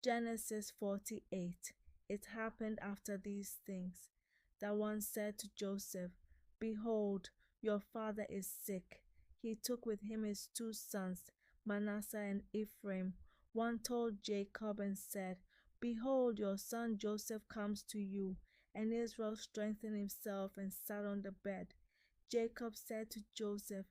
Genesis 48. It happened after these things that one said to Joseph, "Behold, your father is sick." He took with him his 2 sons, Manasseh and Ephraim. One told Jacob and said, "Behold, your son Joseph comes to you." And Israel strengthened himself and sat on the bed. Jacob said to Joseph,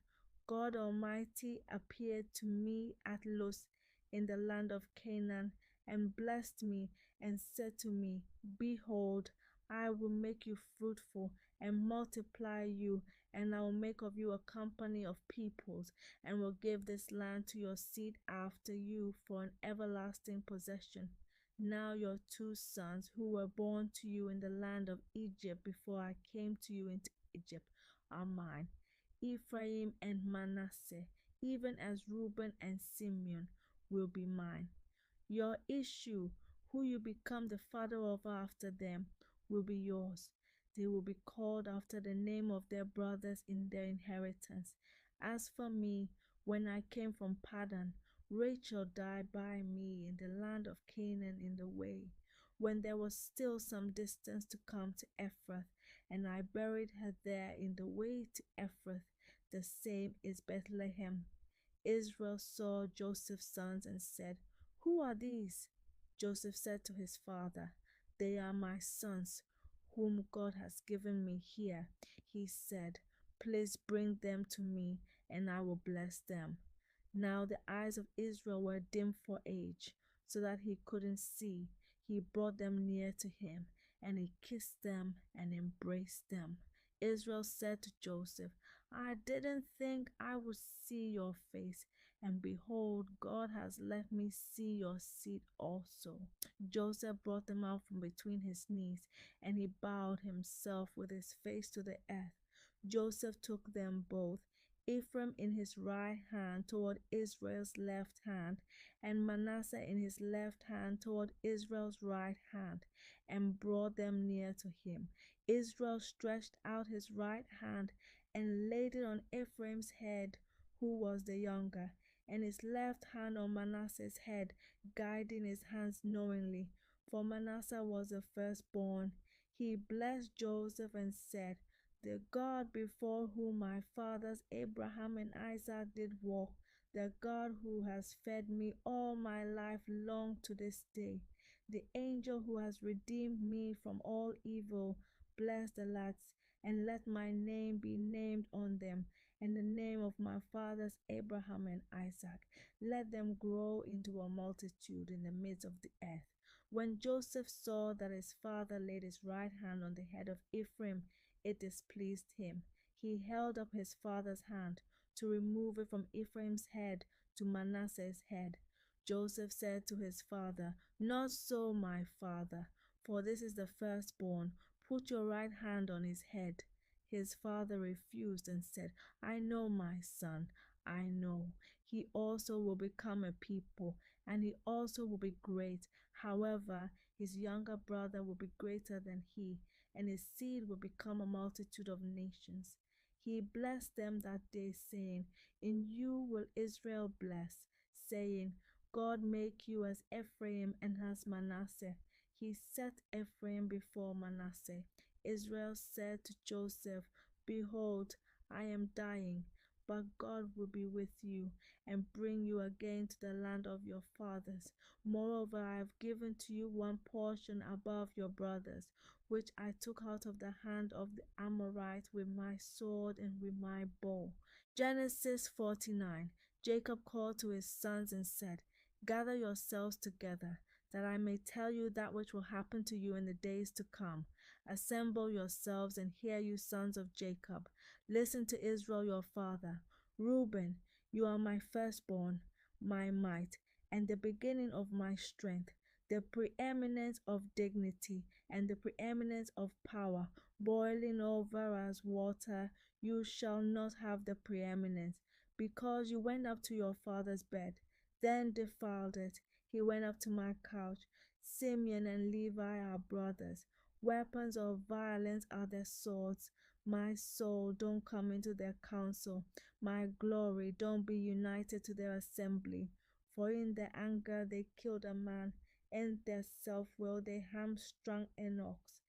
"God Almighty appeared to me at Luz in the land of Canaan and blessed me and said to me, 'Behold, I will make you fruitful and multiply you, and I will make of you a company of peoples, and will give this land to your seed after you for an everlasting possession.' Now your 2 sons, who were born to you in the land of Egypt before I came to you into Egypt, are mine, Ephraim and Manasseh, even as Reuben and Simeon will be mine. Your issue, who you become the father of after them, will be yours. They will be called after the name of their brothers in their inheritance. As for me, when I came from Paddan, Rachel died by me in the land of Canaan in the way, when there was still some distance to come to Ephrath, and I buried her there in the way to Ephrath. The same is Bethlehem. Israel saw Joseph's sons and said, "Who are these?" Joseph said to his father, "They are my sons, whom God has given me here." He said, "Please bring them to me, and I will bless them." Now the eyes of Israel were dim for age, so that he couldn't see. He brought them near to him, and he kissed them and embraced them. Israel said to Joseph, "I didn't think I would see your face, and behold, God has let me see your seed also." Joseph brought them out from between his knees, and he bowed himself with his face to the earth. Joseph took them both, Ephraim in his right hand toward Israel's left hand, and Manasseh in his left hand toward Israel's right hand, and brought them near to him. Israel stretched out his right hand and laid it on Ephraim's head, who was the younger, and his left hand on Manasseh's head, guiding his hands knowingly, for Manasseh was the firstborn. He blessed Joseph and said, "The God before whom my fathers Abraham and Isaac did walk, the God who has fed me all my life long to this day, the angel who has redeemed me from all evil, bless the lads, and let my name be named on them, and the name of my fathers Abraham and Isaac. Let them grow into a multitude in the midst of the earth." When Joseph saw that his father laid his right hand on the head of Ephraim, it displeased him. He held up his father's hand to remove it from Ephraim's head to Manasseh's head. Joseph said to his father, "Not so, my father, for this is the firstborn. Put your right hand on his head." His father refused and said, "I know, my son, I know. He also will become a people, and he also will be great. However, his younger brother will be greater than he, and his seed will become a multitude of nations." He blessed them that day, saying, "In you will Israel bless," saying, "God make you as Ephraim and as Manasseh." He set Ephraim before Manasseh. Israel said to Joseph, "Behold, I am dying, but God will be with you and bring you again to the land of your fathers. Moreover, I have given to you one portion above your brothers, which I took out of the hand of the Amorite with my sword and with my bow." Genesis 49. Jacob called to his sons and said, "Gather yourselves together, that I may tell you that which will happen to you in the days to come. Assemble yourselves and hear, you sons of Jacob. Listen to Israel your father. Reuben, you are my firstborn, my might, and the beginning of my strength, the preeminence of dignity, and the preeminence of power, boiling over as water. You shall not have the preeminence, because you went up to your father's bed, then defiled it. He went up to my couch. Simeon and Levi are brothers. Weapons of violence are their swords. My soul, don't come into their council. My glory, don't be united to their assembly. For in their anger they killed a man. In their self-will they hamstrung Enoch's.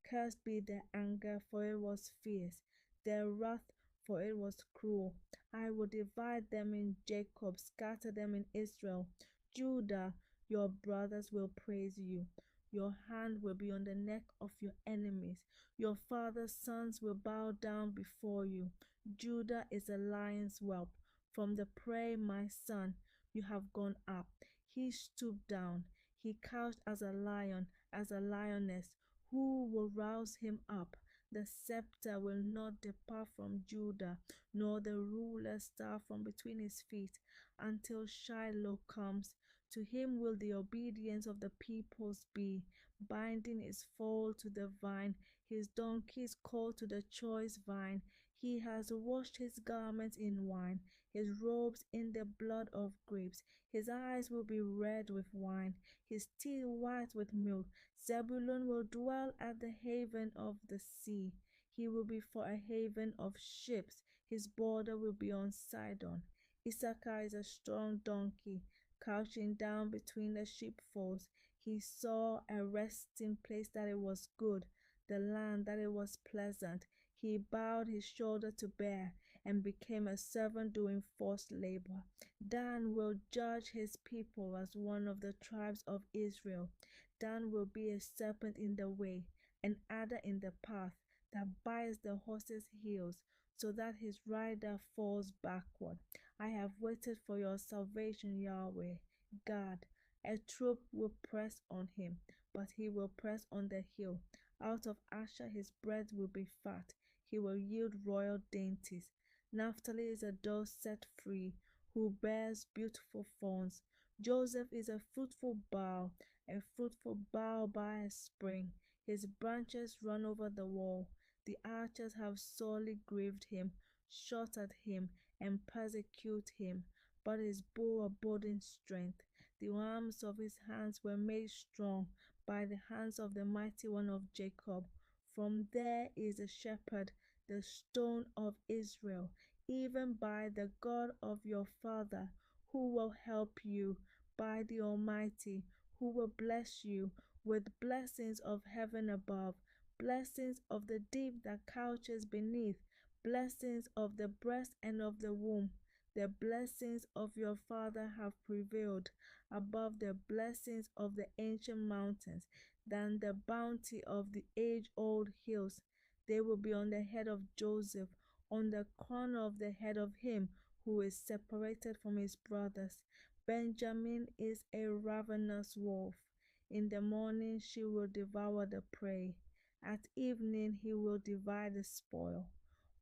Cursed be their anger, for it was fierce, their wrath, for it was cruel. I will divide them in Jacob, scatter them in Israel. Judah, your brothers will praise you. Your hand will be on the neck of your enemies. Your father's sons will bow down before you. Judah is a lion's whelp. From the prey, my son, you have gone up. He stooped down. He couched as a lion, as a lioness. Who will rouse him up? The scepter will not depart from Judah, nor the ruler's staff from between his feet, until Shiloh comes. To him will the obedience of the peoples be, binding his foal to the vine, his donkeys called to the choice vine. He has washed his garments in wine, his robes in the blood of grapes. His eyes will be red with wine, his teeth white with milk. Zebulun will dwell at the haven of the sea. He will be for a haven of ships. His border will be on Sidon. Issachar is a strong donkey, crouching down between the sheepfolds. He saw a resting place that it was good, the land that it was pleasant. He bowed his shoulder to bear and became a servant doing forced labor. Dan will judge his people as one of the tribes of Israel. Dan will be a serpent in the way, an adder in the path that bites the horse's heels, so that his rider falls backward. I have waited for your salvation, Yahweh. God, a troop will press on him, but he will press on the hill. Out of Asher his bread will be fat. He will yield royal dainties. Naphtali is a doe set free, who bears beautiful fawns. Joseph is a fruitful bough by a spring. His branches run over the wall. The archers have sorely grieved him, shot at him, and persecute him. But his bow abode in strength. The arms of his hands were made strong by the hands of the mighty one of Jacob. From there is a shepherd, the stone of Israel, even by the God of your father, who will help you, by the Almighty, who will bless you with blessings of heaven above, blessings of the deep that couches beneath, blessings of the breast and of the womb. The blessings of your father have prevailed above the blessings of the ancient mountains, than the bounty of the age-old hills. They will be on the head of Joseph, on the crown of the head of him who is separated from his brothers. Benjamin is a ravenous wolf. In the morning she will devour the prey. At evening he will divide the spoil.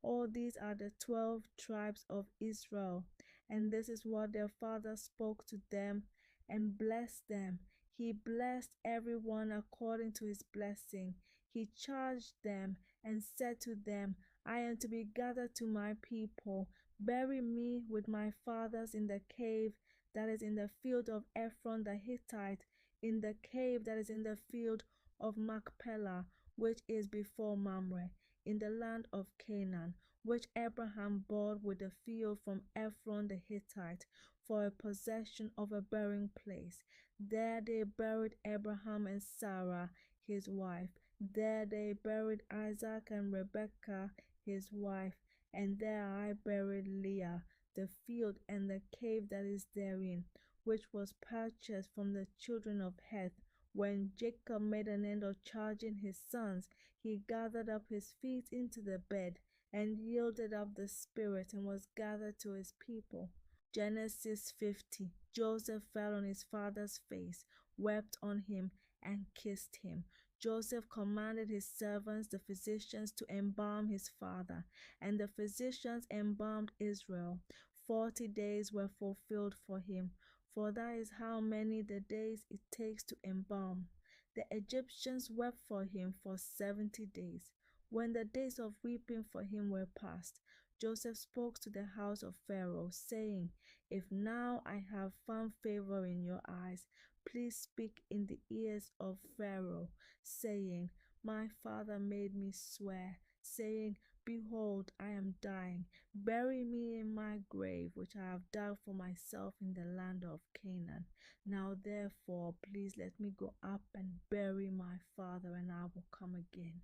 All these are the 12 tribes of Israel, and this is what their father spoke to them and blessed them. He blessed everyone according to his blessing. He charged them and said to them, I am to be gathered to my people. Bury me with my fathers in the cave that is in the field of Ephron the Hittite, in the cave that is in the field of Machpelah, which is before Mamre, in the land of Canaan, which Abraham bought with the field from Ephron the Hittite, for a possession of a burying place. There they buried Abraham and Sarah, his wife. There they buried Isaac and Rebekah, his wife. And there I buried Leah, the field and the cave that is therein, which was purchased from the children of Heth. When Jacob made an end of charging his sons, he gathered up his feet into the bed, and yielded up the spirit, and was gathered to his people. Genesis 50. Joseph fell on his father's face, wept on him, and kissed him. Joseph commanded his servants, the physicians, to embalm his father, and the physicians embalmed Israel. 40 days were fulfilled for him, for that is how many the days it takes to embalm. The Egyptians wept for him for 70 days. When the days of weeping for him were past, Joseph spoke to the house of Pharaoh, saying, If now I have found favor in your eyes, please speak in the ears of Pharaoh, saying, My father made me swear, saying, Behold, I am dying. Bury me in my grave, which I have dug for myself in the land of Canaan. Now, therefore, please let me go up and bury my father, and I will come again.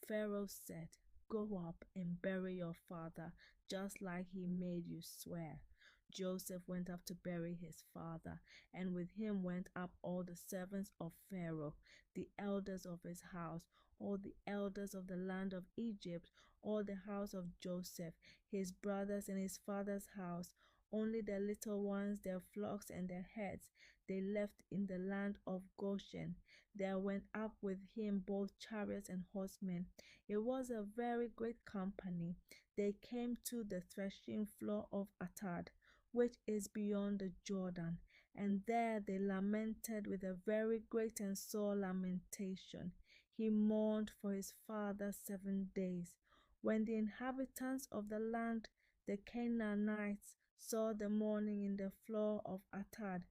Pharaoh said, Go up and bury your father, just like he made you swear. Joseph went up to bury his father, and with him went up all the servants of Pharaoh, the elders of his house, all the elders of the land of Egypt, all the house of Joseph, his brothers and his father's house. Only the little ones, their flocks and their herds, they left in the land of Goshen. There went up with him both chariots and horsemen. It was a very great company. They came to the threshing floor of Atad, which is beyond the Jordan, and there they lamented with a very great and sore lamentation. He mourned for his father 7 days. When the inhabitants of the land, the Canaanites, saw the mourning in the floor of Atad,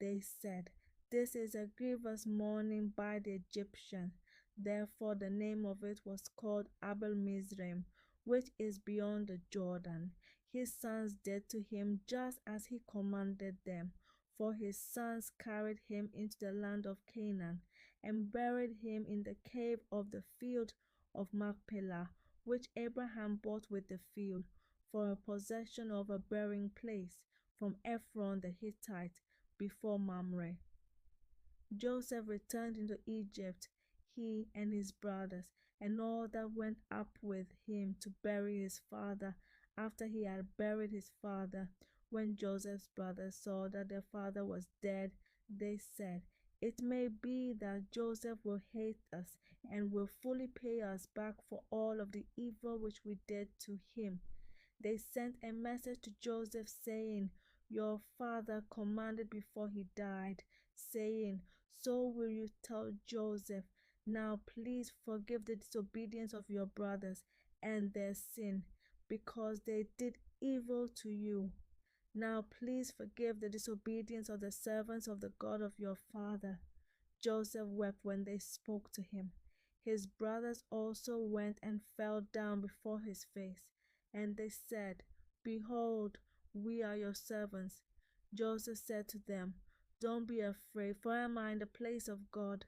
they said, This is a grievous mourning by the Egyptians. Therefore the name of it was called Abel Mizraim, which is beyond the Jordan. His sons did to him just as he commanded them, for his sons carried him into the land of Canaan, and buried him in the cave of the field of Machpelah, which Abraham bought with the field, for a possession of a burying place, from Ephron the Hittite, before Mamre. Joseph returned into Egypt, he and his brothers, and all that went up with him to bury his father. After he had buried his father, when Joseph's brothers saw that their father was dead, they said, It may be that Joseph will hate us and will fully pay us back for all of the evil which we did to him. They sent a message to Joseph saying, Your father commanded before he died, saying, So will you tell Joseph, Now please forgive the disobedience of your brothers and their sin, because they did evil to you. Now please forgive the disobedience of the servants of the God of your father. Joseph wept when they spoke to him. His brothers also went and fell down before his face, and they said, Behold, we are your servants. Joseph said to them, Don't be afraid, for I am in the place of God.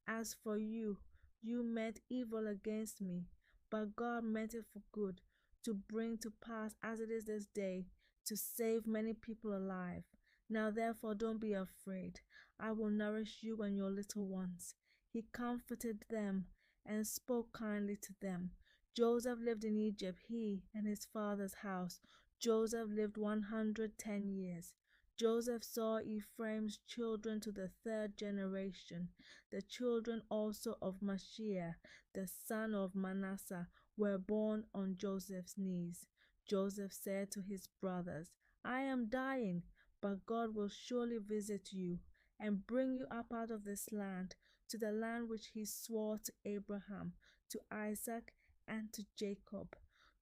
As for you, you meant evil against me, but God meant it for good, to bring to pass as it is this day, to save many people alive. Now therefore don't be afraid. I will nourish you and your little ones. He comforted them and spoke kindly to them. Joseph lived in Egypt, he and his father's house. Joseph lived 110 years. Joseph saw Ephraim's children to the third generation. The children also of Mashiach, the son of Manasseh, were born on Joseph's knees. Joseph said to his brothers, I am dying, but God will surely visit you and bring you up out of this land, to the land which he swore to Abraham, to Isaac, and to Jacob.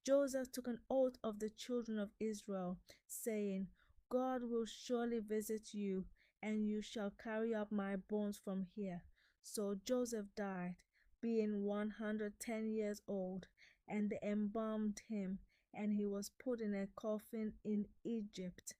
Joseph took an oath of the children of Israel, saying, God will surely visit you, and you shall carry up my bones from here. So Joseph died, being 110 years old, and they embalmed him, and he was put in a coffin in Egypt.